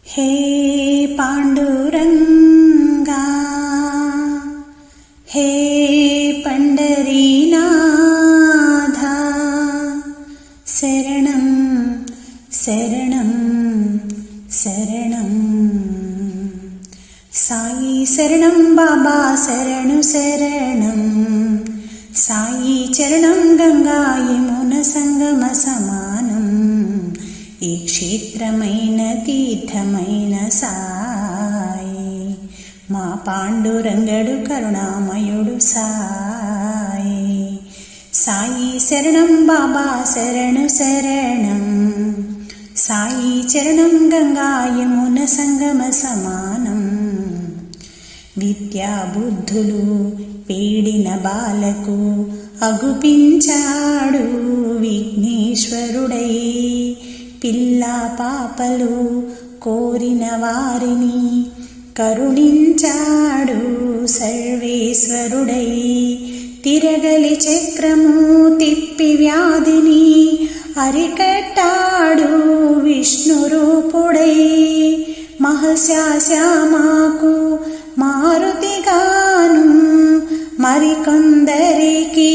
हे पांडुरंगा, हे पंढरीनाथा, शरणं शरणं शरणं साई शरणं बाबा शरणु शरणं साई चरणं गंगा यमुना संगम समानं ఈ క్షేత్రమైన తీర్థమైన సాయి మా పాండురంగడు కరుణామయుడు సాయి. సాయి శరణం బాబా శరణు శరణం సాయి చరణం గంగా యమున సంగమ సమానం. విద్యా బుద్ధులు పీడిన బాలకు అగుపించాడు విఘ్నేశ్వరుడై. పిల్లా పాపలు కోరిన వారిని కరుణించాడు సర్వేశ్వరుడై. తిరగలి చక్రము తిప్పి వ్యాధిని అరికట్టాడు విష్ణు రూపుడై. మహస్యాశ్యామాకు మారుతిగాను మరికొందరికి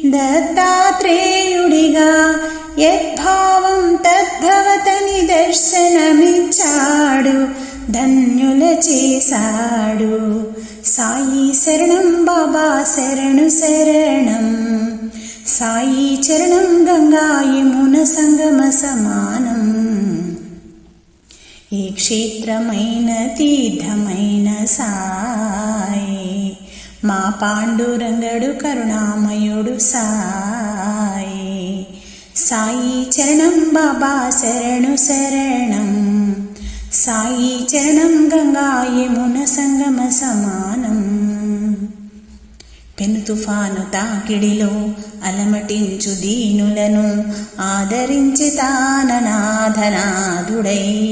దత్తాత్రేయుడిగా యద్భావం తద్భవతని దర్శనమిచ్చాడు ధన్యుల చేశాడు. సాయి శరణం బాబా శరణు శరణం సాయి చరణం గంగా యమున సంగమ సమానం. ఈ క్షేత్రమైన తీర్థమైన సాయి మా పాండురంగడు కరుణామయుడు సాయి. సాయి చరణం బాబా శరణు శరణం సాయి చరణం గంగా యమున సంగమ సమానం. పెను తుఫాను తాకిడిలో అలమటించు దీనులను ఆదరించి తాననాథనాథుడై.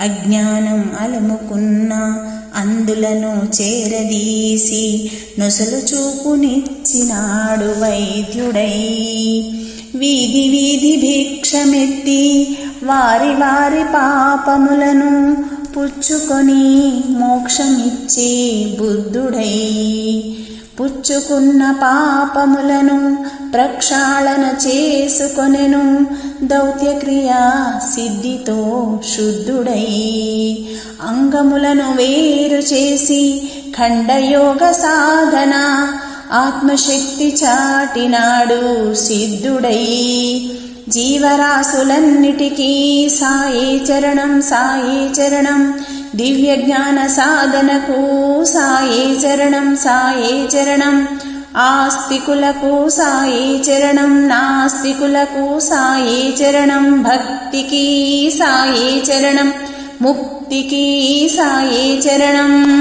అజ్ఞానం అలుముకున్న అందులను చేరదీసి నొసలు చూపునిచ్చినాడు వైద్యుడై. వీధి వీధి భిక్షమెత్తి వారి వారి పాపములను పుచ్చుకొని మోక్షమిచ్చే బుద్ధుడై. పుచ్చుకున్న పాపములను ప్రక్షాళన చేసుకొనెను దౌత్యక్రియా సిద్ధితో శుద్ధుడై. అంగములను వేరు చేసి ఖండయోగ సాధన ఆత్మశక్తి చాటినాడు సిద్ధుడై. జీవరాశులన్నిటికీ సాయే చరణం సాయే చరణం దివ్య జ్ఞాన సాధనకు సాయే చరణం సాయే చరణం. ఆస్తికులకు సాయే చరణం నాస్తికులకు సాయే చరణం. భక్తికి సాయే చరణం ముక్తికి సాయే చరణం.